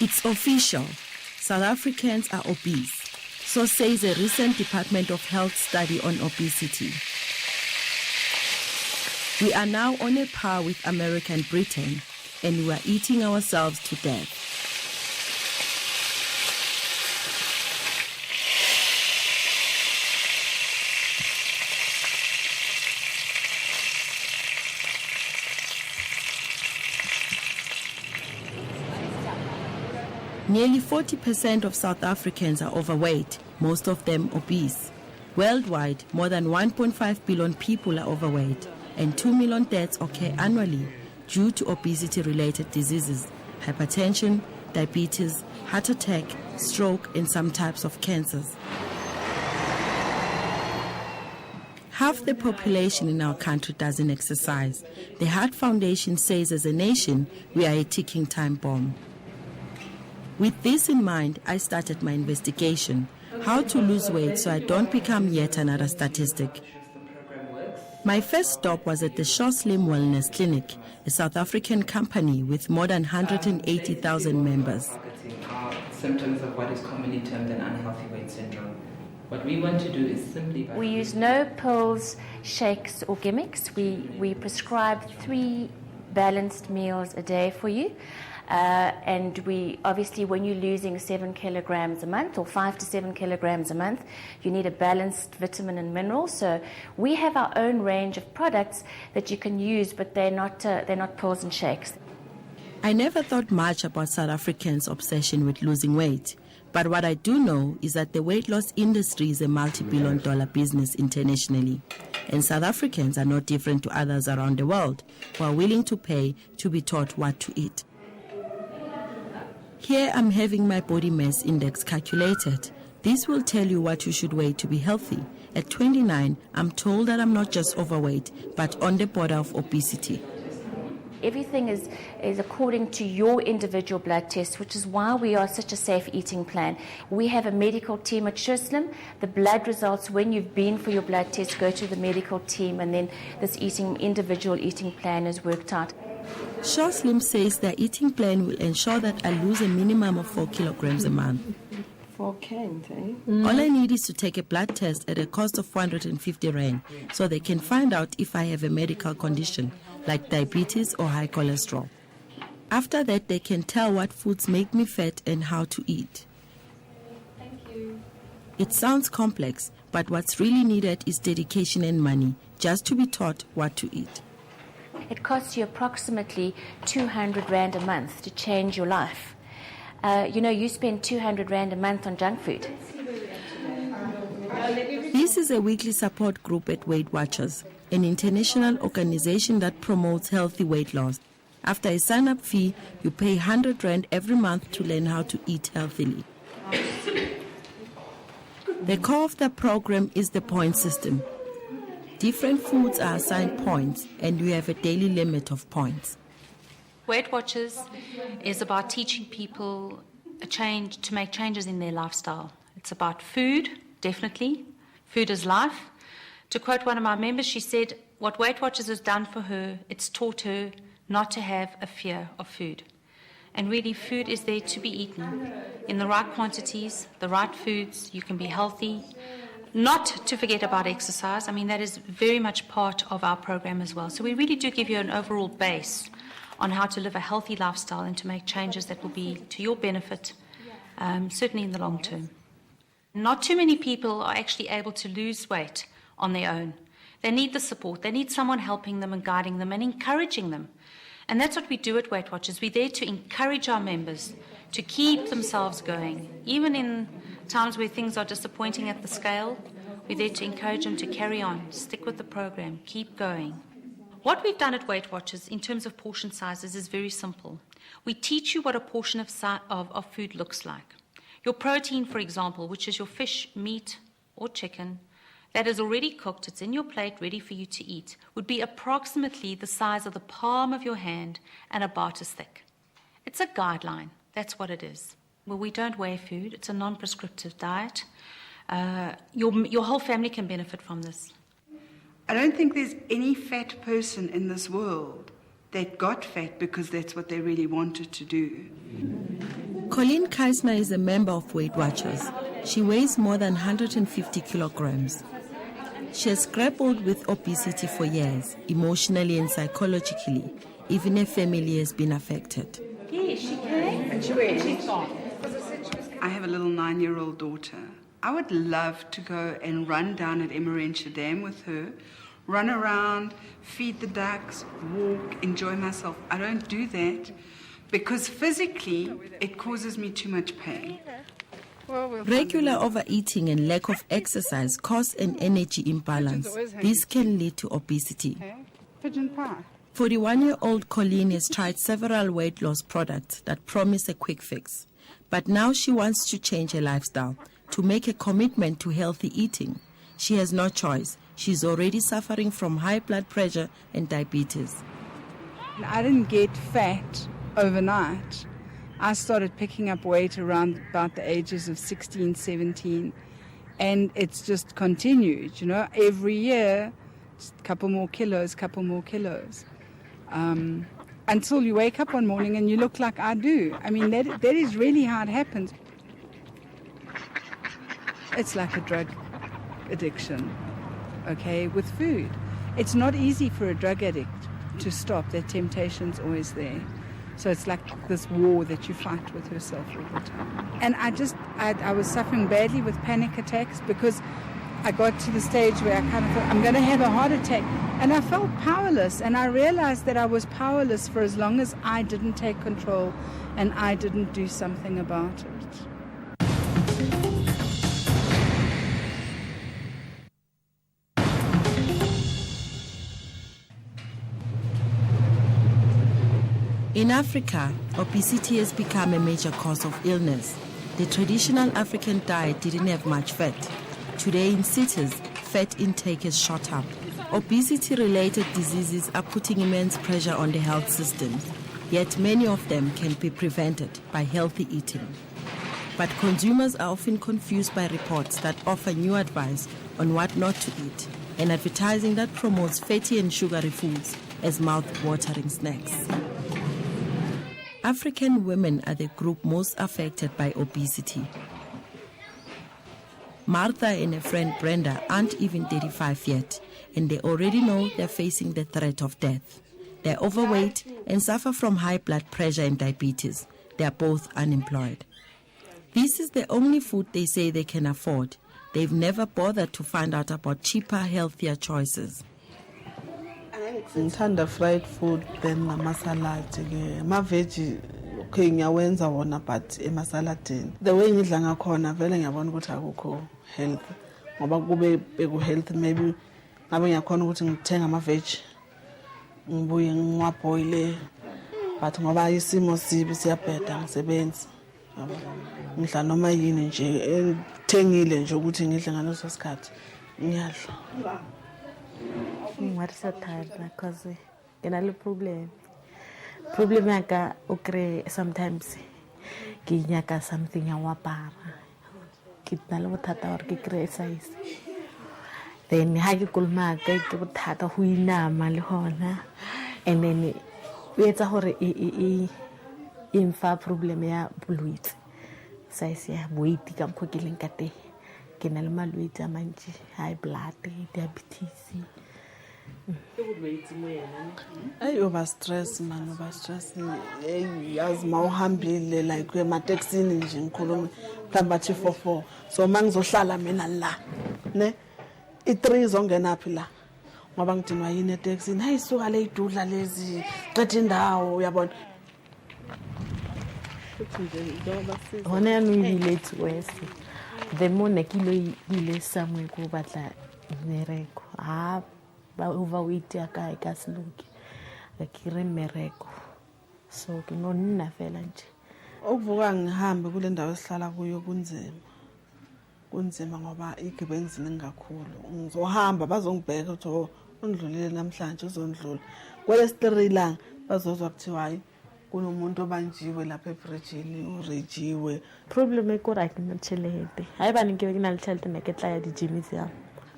It's official. South Africans are obese. So says a recent Department of Health study on obesity. We are now on a par with America and Britain, and we are eating ourselves to death. Nearly 40% of South Africans are overweight, most of them obese. Worldwide, more than 1.5 billion people are overweight, and 2 million deaths occur annually due to obesity-related diseases, hypertension, diabetes, heart attack, stroke, and some types of cancers. Half the population in our country doesn't exercise. The Heart Foundation says as a nation, we are a ticking time bomb. With this in mind, I started my investigation, how to lose weight so I don't become yet another statistic. My first stop was at the Shaw Slim Wellness Clinic, a South African company with more than 180,000 members. Symptoms of what is commonly termed an unhealthy weight syndrome. What we want to do is simply... We use no pills, shakes or gimmicks. We prescribe 3 balanced meals a day for you. And we obviously, when you're losing 7 kilograms a month or 5 to 7 kilograms a month, you need a balanced vitamin and mineral. So we have our own range of products that you can use, but they're not pills and shakes. I never thought much about South Africans' obsession with losing weight. But what I do know is that the weight loss industry is a multi-billion-dollar business internationally. And South Africans are no different to others around the world who are willing to pay to be taught what to eat. Here I'm having my body mass index calculated. This will tell you what you should weigh to be healthy. At 29, I'm told that I'm not just overweight, but on the border of obesity. Everything is according to your individual blood test, which is why we are such a safe eating plan. We have a medical team at Slim. The blood results when you've been for your blood test go to the medical team, and then this individual eating plan is worked out. Shaw Slim says their eating plan will ensure that I lose a minimum of 4 kilograms a month. 4 cans, eh? All I need is to take a blood test at a cost of 450 rand, so they can find out if I have a medical condition, like diabetes or high cholesterol. After that, they can tell what foods make me fat and how to eat. Thank you. It sounds complex, but what's really needed is dedication and money, just to be taught what to eat. It costs you approximately 200 rand a month to change your life. You spend 200 rand a month on junk food. This is a weekly support group at Weight Watchers, an international organization that promotes healthy weight loss. After a sign-up fee, you pay 100 rand every month to learn how to eat healthily. The core of the program is the point system. Different foods are assigned points, and we have a daily limit of points. Weight Watchers is about teaching people to make changes in their lifestyle. It's about food, definitely. Food is life. To quote one of my members, she said, what Weight Watchers has done for her, it's taught her not to have a fear of food. And really, food is there to be eaten in the right quantities, the right foods. You can be healthy. Not to forget about exercise. I mean, that is very much part of our program as well. So we really do give you an overall base on how to live a healthy lifestyle and to make changes that will be to your benefit, certainly in the long term. Not too many people are actually able to lose weight on their own. They need the support. They need someone helping them and guiding them and encouraging them. And that's what we do at Weight Watchers. We're there to encourage our members to keep themselves going. Even in times where things are disappointing at the scale, we're there to encourage them to carry on, stick with the program, keep going. What we've done at Weight Watchers in terms of portion sizes is very simple. We teach you what a portion of food looks like. Your protein, for example, which is your fish, meat, or chicken, that is already cooked, it's in your plate, ready for you to eat, would be approximately the size of the palm of your hand and about as thick. It's a guideline. That's what it is. Well, we don't weigh food. It's a non-prescriptive diet. Your whole family can benefit from this. I don't think there's any fat person in this world that got fat because that's what they really wanted to do. Colleen Keisner is a member of Weight Watchers. She weighs more than 150 kilograms. She has grappled with obesity for years, emotionally and psychologically. Even her family has been affected. Yes, she came. And she went. I have a little 9-year-old daughter. I would love to go and run down at Emmarentia Dam with her, run around, feed the ducks, walk, enjoy myself. I don't do that because physically it causes me too much pain. Regular overeating and lack of exercise cause an energy imbalance. This can lead to obesity. Pigeon pie. 41-year-old Colleen has tried several weight loss products that promise a quick fix. But now she wants to change her lifestyle, to make a commitment to healthy eating. She has no choice. She's already suffering from high blood pressure and diabetes. I didn't get fat overnight. I started picking up weight around about the ages of 16, 17, and it's just continued, every year, just a couple more kilos, until you wake up one morning and you look like I do. I mean, that is really how it happens. It's like a drug addiction, okay, with food. It's not easy for a drug addict to stop. That temptation's always there. So it's like this war that you fight with yourself all the time. And I was suffering badly with panic attacks because I got to the stage where I kind of thought, I'm going to have a heart attack. And I felt powerless. And I realized that I was powerless for as long as I didn't take control and I didn't do something about it. In Africa, obesity has become a major cause of illness. The traditional African diet didn't have much fat. Today in cities, fat intake has shot up. Obesity-related diseases are putting immense pressure on the health systems, yet many of them can be prevented by healthy eating. But consumers are often confused by reports that offer new advice on what not to eat, and advertising that promotes fatty and sugary foods as mouth-watering snacks. African women are the group most affected by obesity. Martha and her friend Brenda aren't even 35 yet, and they already know they're facing the threat of death. They're overweight and suffer from high blood pressure and diabetes. They're both unemployed. This is the only food they say they can afford. They've never bothered to find out about cheaper, healthier choices. Ngithanda fried food then namasalad ke ma-veggie okay ngiyawenza wona but emasaladini the way ngidla ngakhona vele ngiyabona ukuthi akukho health ngoba kube beku health maybe ngabe ngiyakhona ukuthi ngithenga ama-veggie ngibuye ngiwaboile but ngoba isimo sibi siyabheda ngisebenzi ngidla noma yini nje engithengile nje ukuthi ngidle ngaleso sikhathi ngiyadla. I'm so tired because I have a problem. Problem is sometimes I get something I want to exercise. Then I get and then it's a problem ya bulwitsi. Size ya weight ka mkhokileng ka te. Ke na le malwetse a mantsi, high blood, diabetes. Hey, overstress man, overstress. As mawuhambile like emateksini nje ngikhuluma mhlamba 4 so mangizohlala mina la ne i3 zongena phi la ngoba ngidinwa yini eteksini hey suka le idudla lezi qedwe indawo uyabona Hona ya nwile west. The more nekilo ile somewhere go batla mereko. Ba overweight ya ka e ka siluki. Ga kire mereko. So ke no nna fela nje. Ukuvuka ngihambe kule ndawo esihlala kuyo kunzima ngoba igebengu ziningi kakhulu ngizohamba bazongibheka ukuthi undlulile namhlanje uzondlula kwelesi3 langa bazozwa kuthiwa hayi kunomuntu obanjiwe lapha ebridgeini urejiwe problem e kora ke mthelete haeba nike ke na le thelete ne ke tla ya di gym tsa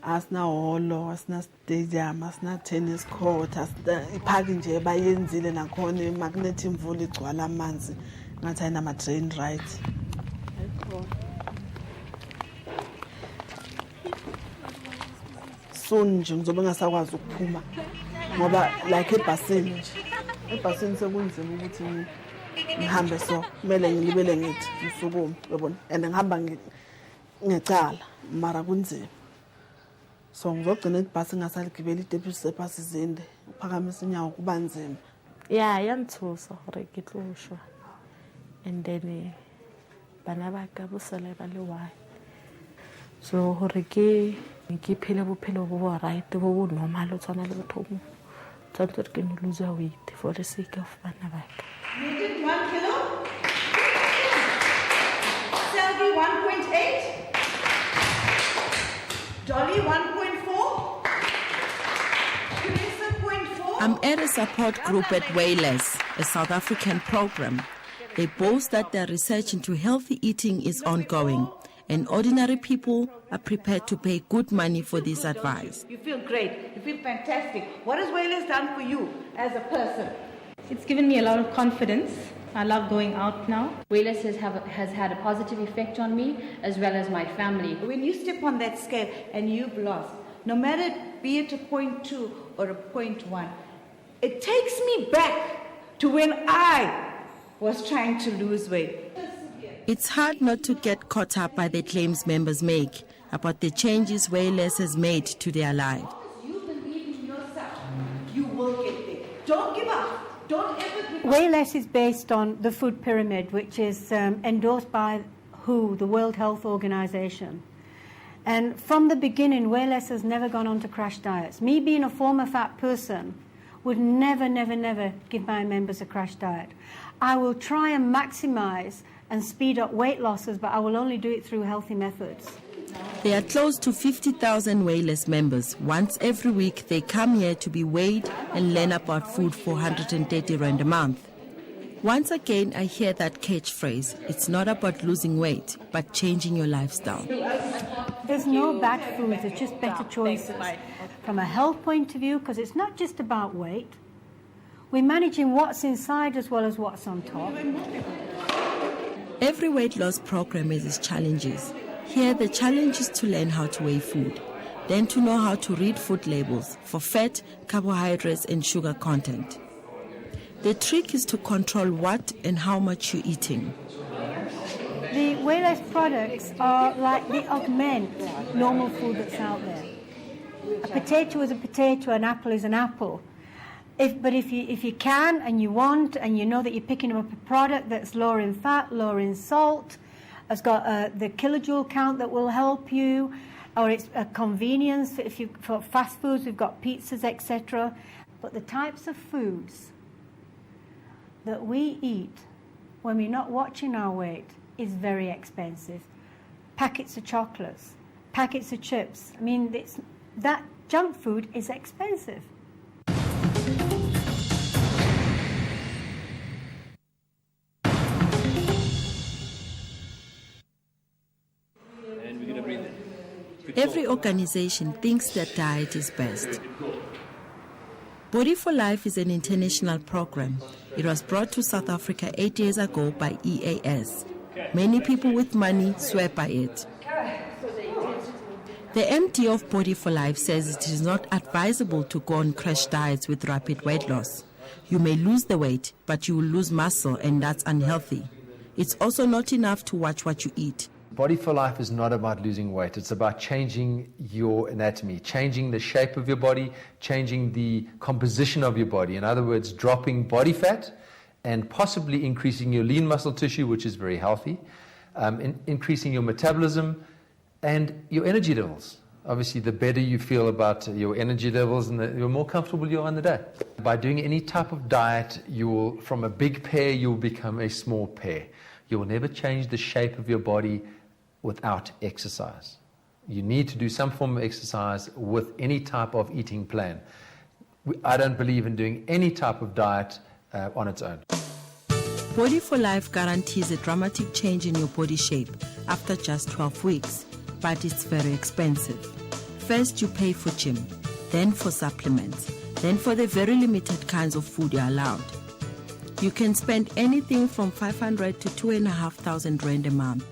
asina holo asina stadium asina tennis court asina ipark nje bayenzile nakhona magnet imvula igcwala amanzi ngathi ayinama-drain right. Soon nje ngizobe ngasakwazi ukuphuma ngoba like ebhasini nje. Ebhasini sekunzima ukuthi ngihambe so kumele ngilibele ngithi ngisukume yabona and ngihamba ngecala mara kunzima. So ngizogcina ibhasi ngasaligibela idebhisi sebhasi zinde uphakamisa inyawo kuba nzima. Yeah, yanthusa gore ke tloshwa. And then bana ba ka bo sala ba le wa. So gore ke phela bophelo bo right bo normal o tsana le bothomo. Tsantswe ke no lose weight for the sake of bana ba ka. You did 1 kilo. Selby 1.8. Dolly 1.4. Teresa 0.4. I'm at a support group at Wayless, a South African program. They boast that their research into healthy eating is ongoing, and ordinary people are prepared to pay good money for this advice. You feel great. You feel fantastic. What has Wayless done for you as a person? It's given me a lot of confidence. I love going out now. Wayless has had a positive effect on me as well as my family. When you step on that scale and you've lost, no matter be it a 0.2 or a 0.1, it takes me back to when I was trying to lose weight. It's hard not to get caught up by the claims members make about the changes Wayless has made to their lives. You believe in yourself, you will get there. Don't give up. Don't ever give up. Wayless is based on the food pyramid, which is endorsed by WHO, the World Health Organization. And from the beginning, Wayless has never gone on to crash diets. Me being a former fat person would never give my members a crash diet. I will try and maximize and speed up weight losses, but I will only do it through healthy methods. There are close to 50,000 Wayless members. Once every week, they come here to be weighed and learn about food for 130 Rand a month. Once again, I hear that catchphrase, it's not about losing weight, but changing your lifestyle. There's no bad foods, it's just better choices. From a health point of view, because it's not just about weight, we're managing what's inside as well as what's on top. Every weight loss program has its challenges. Here, the challenge is to learn how to weigh food, then to know how to read food labels for fat, carbohydrates, and sugar content. The trick is to control what and how much you're eating. The Wayless products are like they augment normal food that's out there. A potato is a potato, an apple is an apple. But if you can and you want and you know that you're picking up a product that's lower in fat, lower in salt, has got the kilojoule count that will help you, or it's a convenience for fast foods, we've got pizzas, etc. But the types of foods that we eat when we're not watching our weight is very expensive. Packets of chocolates, packets of chips. I mean, that junk food is expensive. Every organization thinks their diet is best. Body for Life is an international program. It was brought to South Africa 8 years ago by EAS. Many people with money swear by it. The MD of Body for Life says it is not advisable to go on crash diets with rapid weight loss. You may lose the weight, but you will lose muscle, and that's unhealthy. It's also not enough to watch what you eat. Body for Life is not about losing weight. It's about changing your anatomy, changing the shape of your body, changing the composition of your body. In other words, dropping body fat and possibly increasing your lean muscle tissue, which is very healthy, increasing your metabolism and your energy levels. Obviously, the better you feel about your energy levels and the more comfortable you are in the day. By doing any type of diet, from a big pear, you'll become a small pear. You will never change the shape of your body without exercise. You need to do some form of exercise with any type of eating plan. I don't believe in doing any type of diet on its own. Body for Life guarantees a dramatic change in your body shape after just 12 weeks, but it's very expensive. First, you pay for gym, then for supplements, then for the very limited kinds of food you're allowed. You can spend anything from 500 to 2,500 Rand a month.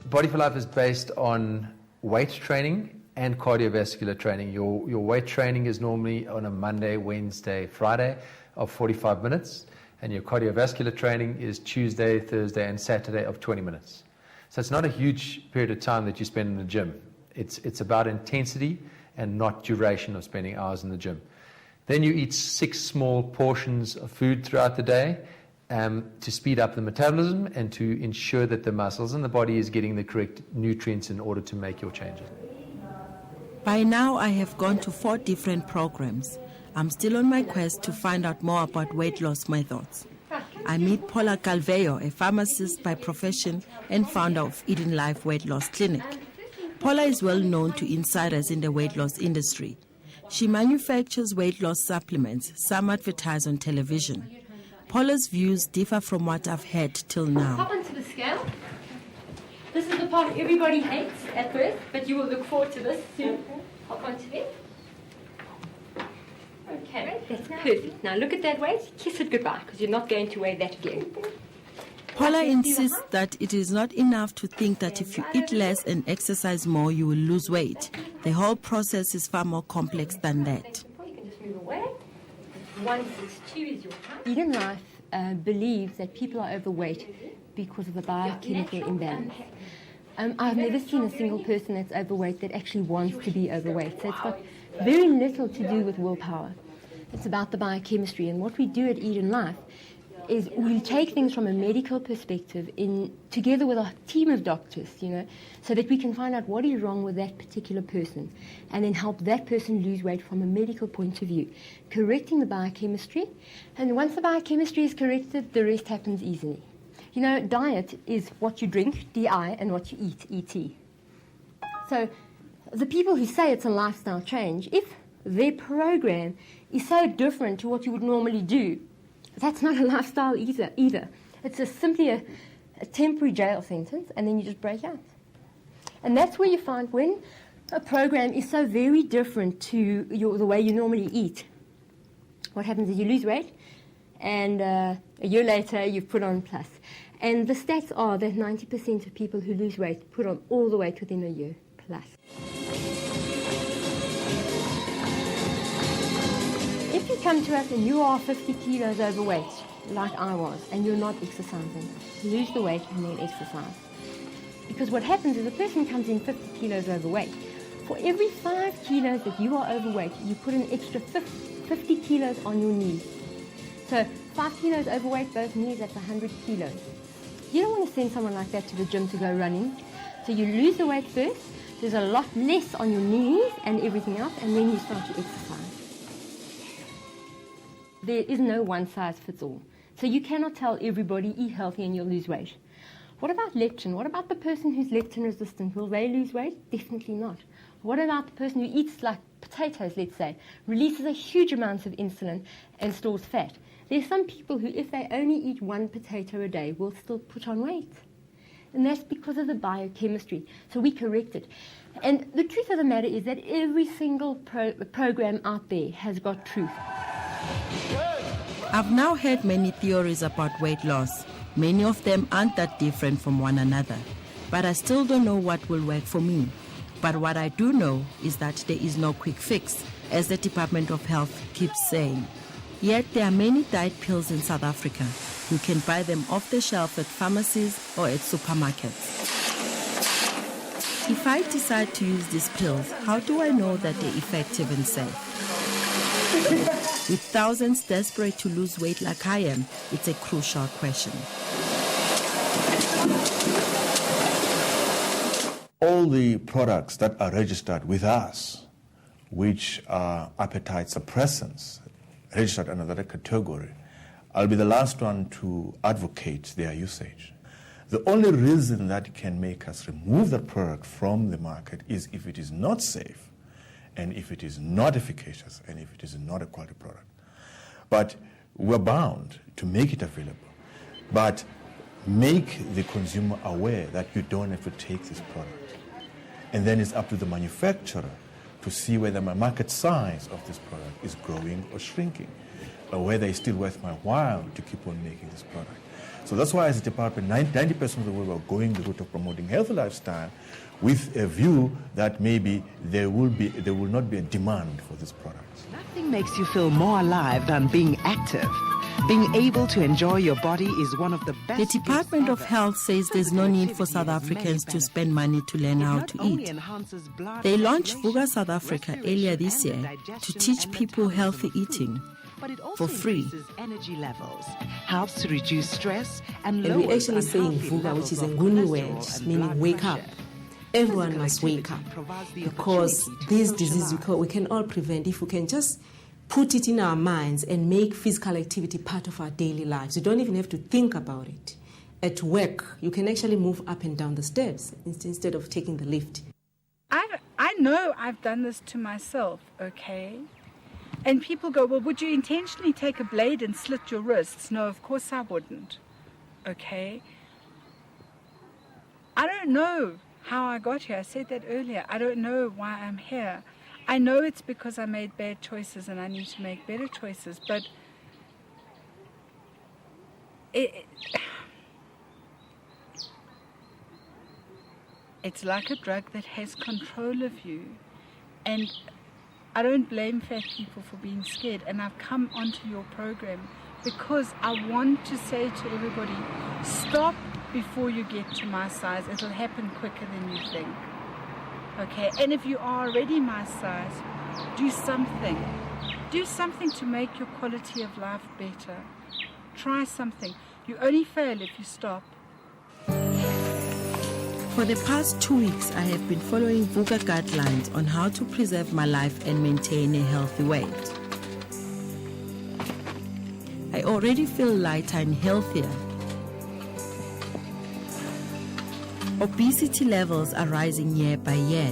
Body for Life is based on weight training and cardiovascular training. Your weight training is normally on a Monday, Wednesday, Friday of 45 minutes, and your cardiovascular training is Tuesday, Thursday, and Saturday of 20 minutes. So it's not a huge period of time that you spend in the gym. It's about intensity and not duration of spending hours in the gym. Then you eat 6 small portions of food throughout the day to speed up the metabolism and to ensure that the muscles and the body is getting the correct nutrients in order to make your changes. By now, I have gone to 4 different programs. I'm still on my quest to find out more about weight loss methods. I meet Paula Calvejo, a pharmacist by profession and founder of Eden Life Weight Loss Clinic. Paula is well known to insiders in the weight loss industry. She manufactures weight loss supplements, some advertised on television. Paula's views differ from what I've heard till now. Hop onto the scale. This is the part everybody hates at first, but you will look forward to this soon. Hop onto it. Okay, that's perfect. Now look at that weight, kiss it goodbye, because you're not going to weigh that again. Paula insists that it is not enough to think that if you eat less and exercise more, you will lose weight. The whole process is far more complex than that. You can just move away. 162 is your height. Eden Life believes that people are overweight because of a biochemical imbalance. I've never seen a single person that's overweight that actually wants to be overweight. So it's got very little to do with willpower. It's about the biochemistry. And what we do at Eden Life is we take things from a medical perspective together with a team of doctors, so that we can find out what is wrong with that particular person and then help that person lose weight from a medical point of view, correcting the biochemistry. And once the biochemistry is corrected, the rest happens easily. Diet is what you drink, DI, and what you eat, ET. So the people who say it's a lifestyle change, if their program is so different to what you would normally do, that's not a lifestyle either. It's simply a temporary jail sentence, and then you just break out. And that's where you find when a program is so very different to the way you normally eat, what happens is you lose weight, and a year later you've put on plus. And the stats are that 90% of people who lose weight put on all the weight within a year plus. If you come to us and you are 50 kilos overweight, like I was, and you're not exercising, lose the weight and then exercise. Because what happens is a person comes in 50 kilos overweight. For every 5 kilos that you are overweight, you put an extra 50 kilos on your knees. So 5 kilos overweight, both knees, that's 100 kilos. You don't want to send someone like that to the gym to go running. So you lose the weight first, there's a lot less on your knees and everything else, and then you start to exercise. There is no one size fits all. So you cannot tell everybody, eat healthy and you'll lose weight. What about leptin? What about the person who's leptin resistant? Will they lose weight? Definitely not. What about the person who eats like potatoes, let's say, releases a huge amount of insulin and stores fat? There's some people who, if they only eat 1 potato a day, will still put on weight. And that's because of the biochemistry. So we correct it. And the truth of the matter is that every single program out there has got truth. I've now heard many theories about weight loss. Many of them aren't that different from one another. But I still don't know what will work for me. But what I do know is that there is no quick fix, as the Department of Health keeps saying. Yet there are many diet pills in South Africa. You can buy them off the shelf at pharmacies or at supermarkets. If I decide to use these pills, how do I know that they're effective and safe? With thousands desperate to lose weight like I am, it's a crucial question. All the products that are registered with us, which are appetite suppressants, registered under that category, I'll be the last one to advocate their usage. The only reason that can make us remove that product from the market is if it is not safe, and if it is not efficacious, and if it is not a quality product. But we're bound to make it available, but make the consumer aware that you don't have to take this product. And then it's up to the manufacturer to see whether my market size of this product is growing or shrinking. whether it's still worth my while to keep on making this product. So that's why as a department, 90% of the way we're going the route of promoting healthy lifestyle with a view that maybe there will not be a demand for this product. Nothing makes you feel more alive than being active. Being able to enjoy your body is one of the best. The Department of Health says there's no need for South Africans to spend money to learn how to eat. They launched Vuga South Africa earlier this year to teach people healthy eating for free. Energy levels, helps to reduce stress and we're actually saying Vuga, which is a Nguni word, meaning wake up. Everyone must wake up, because this disease we can all prevent if we can just put it in our minds and make physical activity part of our daily lives. You don't even have to think about it. At work, you can actually move up and down the steps instead of taking the lift. I know I've done this to myself, okay? And people go, well, would you intentionally take a blade and slit your wrists? No, of course I wouldn't, okay? I don't know how I got here. I said that earlier. I don't know why I'm here. I know it's because I made bad choices and I need to make better choices, but it's like a drug that has control of you. And I don't blame fat people for being scared, and I've come onto your program because I want to say to everybody, stop before you get to my size. It'll happen quicker than you think. Okay, and if you are already my size, do something. Do something to make your quality of life better. Try something. You only fail if you stop. For the past 2 weeks, I have been following Vuga guidelines on how to preserve my life and maintain a healthy weight. I already feel lighter and healthier. Obesity levels are rising year by year.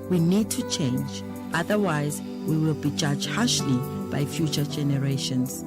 We need to change, otherwise we will be judged harshly by future generations.